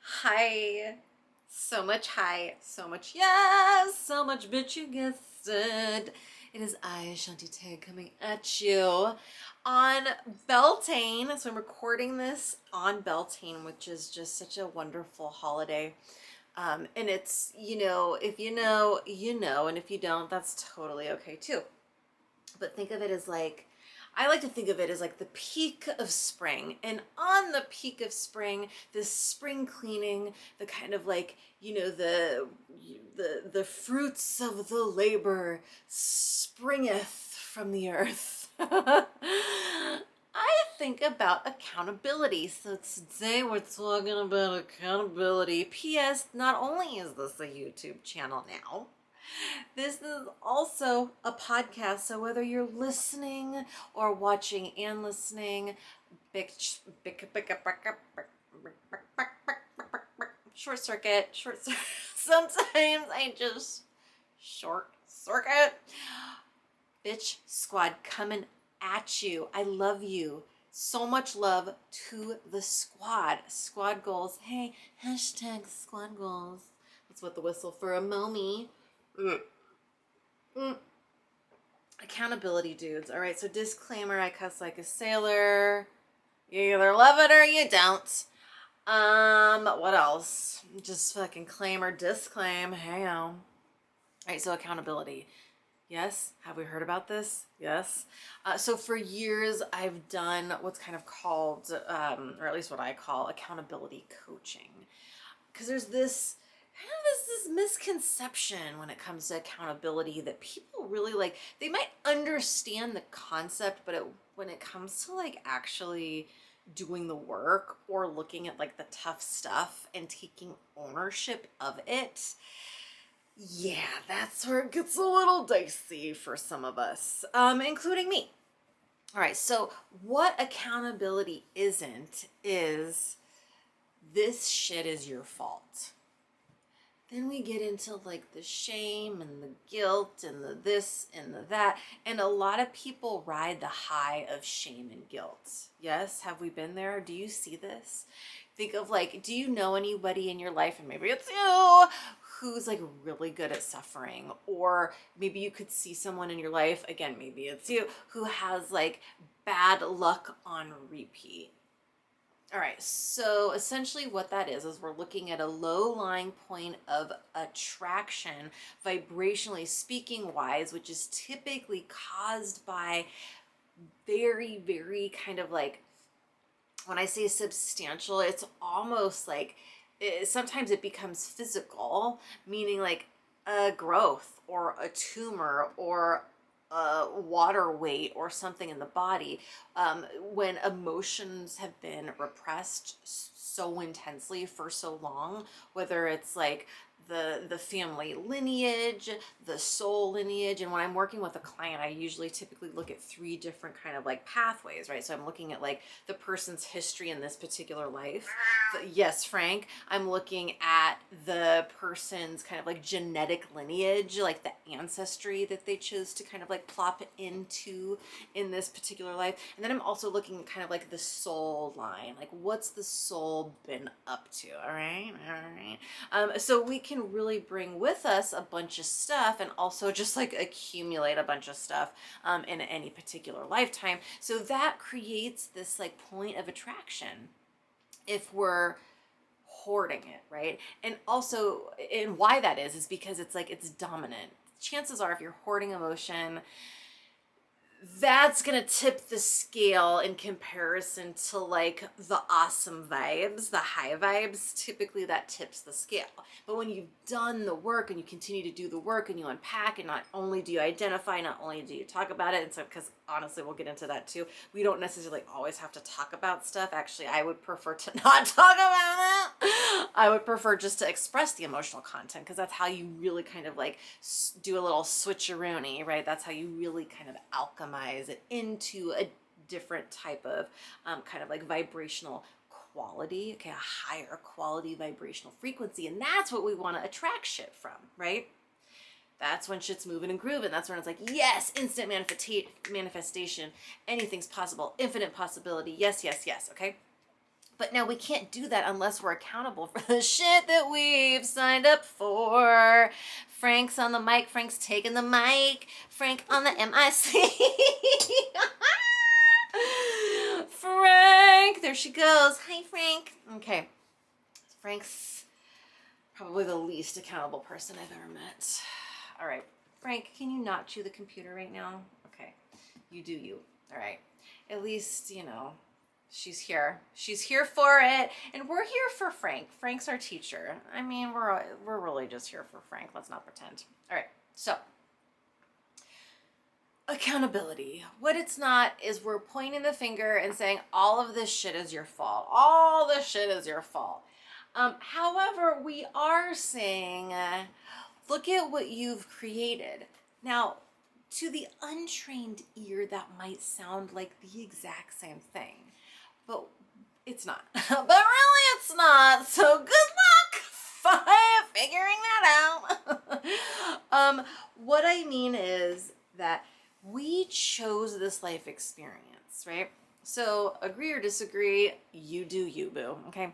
Hi. So much hi, so much yes, so much bitch, you guessed it. It is I, Shanti Tay, coming at you on Beltane. So I'm recording this on Beltane, which is just such a wonderful holiday. And it's, if you know, you know, and if you don't, that's totally okay too. But think of it as like, I like to think of it as like the peak of spring. And on the peak of spring, this spring cleaning, the kind of like, the fruits of the labor springeth from the earth. I think about accountability. So today we're talking about accountability. P.S. Not only is this a YouTube channel now, this is also a podcast, so whether you're listening or watching and listening, short circuit, sometimes I just short circuit. Bitch squad coming at you. I love you. So much love to the squad. Squad goals. Hey, hashtag squad goals. Let's wet the whistle for a mommy. Accountability dudes. All right, so disclaimer, I cuss like a sailor. You either love it or you don't. What else? Just fucking claim or disclaim. Hey, all right, so accountability. Yes, have we heard about this? Yes. So for years, I've done what's kind of called, or at least what I call accountability coaching. Because there's this misconception when it comes to accountability that people really like. They might understand the concept, but when it comes to like actually doing the work or looking at like the tough stuff and taking ownership of it, yeah, that's where it gets a little dicey for some of us, including me. All right, so what accountability isn't is this shit is your fault. Then we get into like the shame and the guilt and the this and the that. And a lot of people ride the high of shame and guilt. Yes, have we been there? Do you see this? Think of like, do you know anybody in your life, and maybe it's you, who's like really good at suffering? Or maybe you could see someone in your life, again, maybe it's you, who has like bad luck on repeat. All right, so essentially what that is we're looking at a low lying point of attraction, vibrationally speaking wise, which is typically caused by very, very kind of like, when I say substantial, it's almost like, sometimes it becomes physical, meaning like a growth or a tumor or water weight or something in the body, when emotions have been repressed so intensely for so long, whether it's like the family lineage, the soul lineage. And when I'm working with a client, I usually typically look at 3 different kind of like pathways, right? So I'm looking at like the person's history in this particular life. Yes, Frank. I'm looking at the person's kind of like genetic lineage, like the ancestry that they chose to kind of like plop into in this particular life. And then I'm also looking at kind of like the soul line, like what's the soul been up to? All right. So we can really bring with us a bunch of stuff and also just like accumulate a bunch of stuff in any particular lifetime. So that creates this like point of attraction if we're hoarding it, right? And also, and why that is because it's like it's dominant. Chances are, if you're hoarding emotion, that's gonna tip the scale in comparison to like the awesome vibes, the high vibes. Typically that tips the scale. But when you've done the work and you continue to do the work and you unpack, and not only do you identify, not only do you talk about it, and so, because honestly we'll get into that too, we don't necessarily always have to talk about stuff. Actually, I would prefer to not talk about it. I would prefer just to express the emotional content, because that's how you really kind of like do a little switcheroony, right? That's how you really kind of alchemize it into a different type of kind of like vibrational quality, okay, a higher quality vibrational frequency. And that's what we want to attract shit from, right? That's when shit's moving and grooving. That's when it's like, yes, instant manifestation, anything's possible, infinite possibility, yes, yes, yes, okay? But now we can't do that unless we're accountable for the shit that we've signed up for. Frank's on the mic. Frank's taking the mic. Frank on the MIC. Frank, there she goes. Hi, Frank. Okay. Frank's probably the least accountable person I've ever met. All right. Frank, can you not chew the computer right now? Okay. You do you. All right. At least, you know, she's here. She's here for it. And we're here for Frank. Frank's our teacher. I mean, we're really just here for Frank. Let's not pretend. All right. So, accountability. What it's not is we're pointing the finger and saying all of this shit is your fault. All this shit is your fault. However, we are saying, look at what you've created. Now, to the untrained ear, that might sound like the exact same thing, but it's not. But really, it's not. So good luck figuring that out. What I mean is that we chose this life experience, right? So agree or disagree, you do you, boo, okay?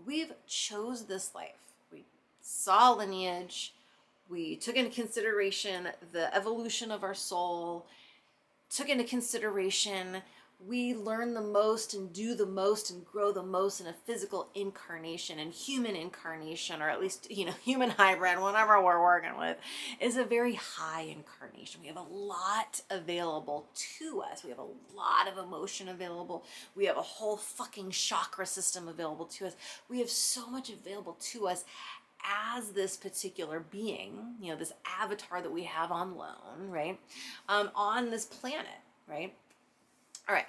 We've chose this life. We saw lineage. We took into consideration the evolution of our soul, took into consideration we learn the most and do the most and grow the most in a physical incarnation, and human incarnation, or at least, you know, human hybrid, whatever we're working with, is a very high incarnation. We have a lot available to us. We have a lot of emotion available. We have a whole fucking chakra system available to us. We have so much available to us as this particular being, you know, this avatar that we have on loan, right? On this planet, right? All right.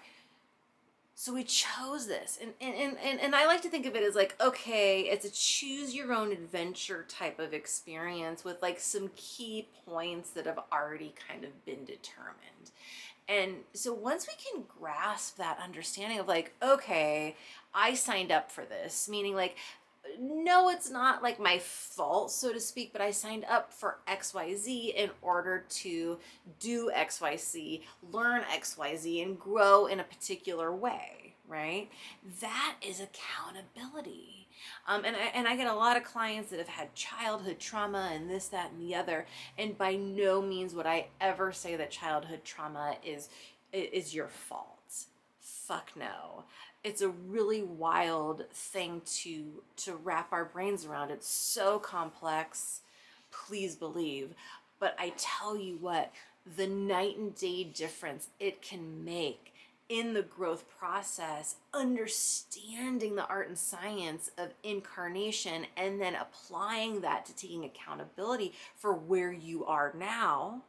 So we chose this. And I like to think of it as like, okay, it's a choose your own adventure type of experience with like some key points that have already kind of been determined. And so once we can grasp that understanding of like, okay, I signed up for this, meaning like, no, it's not like my fault, so to speak, but I signed up for XYZ in order to do XYZ, learn XYZ, and grow in a particular way, right? That is accountability. And I get a lot of clients that have had childhood trauma and this, that, and the other. And by no means would I ever say that childhood trauma is your fault. Fuck no. It's a really wild thing to wrap our brains around. It's so complex, please believe. But I tell you what, the night and day difference it can make in the growth process, understanding the art and science of incarnation, and then applying that to taking accountability for where you are now,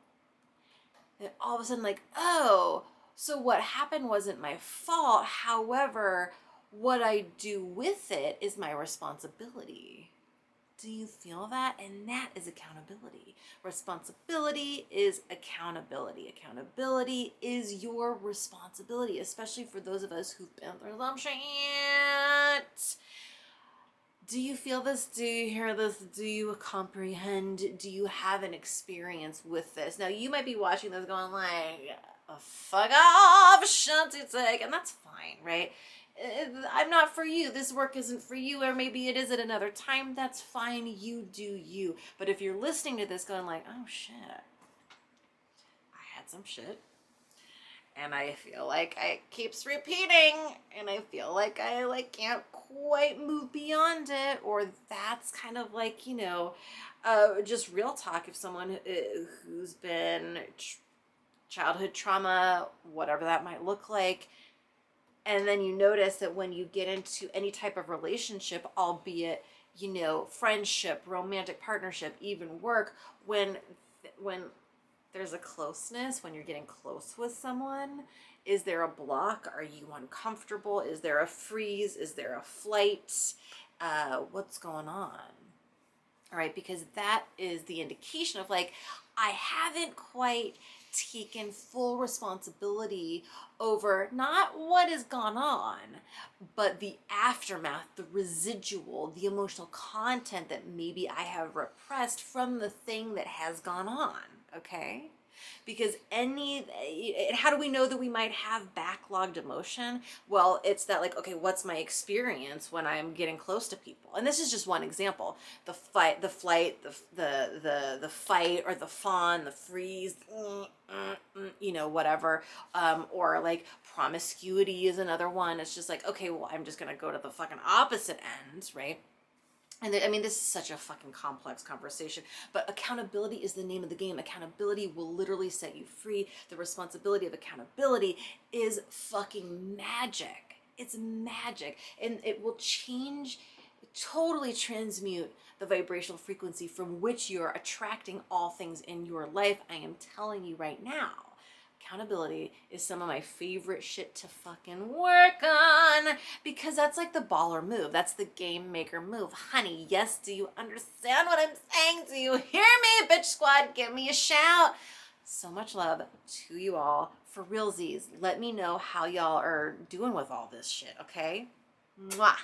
and all of a sudden like, oh, so what happened wasn't my fault. However, what I do with it is my responsibility. Do you feel that? And that is accountability. Responsibility is accountability. Accountability is your responsibility, especially for those of us who've been through some shit. Do you feel this? Do you hear this? Do you comprehend? Do you have an experience with this? Now, you might be watching this going like, oh, fuck off, Shanty, and that's fine, right? I'm not for you. This work isn't for you, or maybe it is at another time. That's fine. You do you. But if you're listening to this going like, oh shit, I had some shit, and I feel like it keeps repeating, and I feel like I like can't quite move beyond it, or that's kind of like, you know, just real talk. If someone who's been childhood trauma, whatever that might look like, and then you notice that when you get into any type of relationship, albeit, you know, friendship, romantic partnership, even work, when there's a closeness, when you're getting close with someone, is there a block? Are you uncomfortable? Is there a freeze? Is there a flight? What's going on? All right, because that is the indication of like, I haven't quite taken full responsibility over not what has gone on, but the aftermath, the residual, the emotional content that maybe I have repressed from the thing that has gone on, okay? Because how do we know that we might have backlogged emotion? Well, it's that like, okay, what's my experience when I'm getting close to people? And this is just one example. The fight, the flight, the fight or the fawn, the freeze, whatever. Or like promiscuity is another one. It's just like, okay, well, I'm just gonna go to the fucking opposite end, right? And I mean, this is such a fucking complex conversation, but accountability is the name of the game. Accountability will literally set you free. The responsibility of accountability is fucking magic. It's magic. And it will change, totally transmute the vibrational frequency from which you're attracting all things in your life. I am telling you right now. Accountability is some of my favorite shit to fucking work on because that's like the baller move. That's the game maker move. Honey, yes, do you understand what I'm saying? Do you hear me, bitch squad? Give me a shout. So much love to you all. For realsies, let me know how y'all are doing with all this shit, okay? Mwah.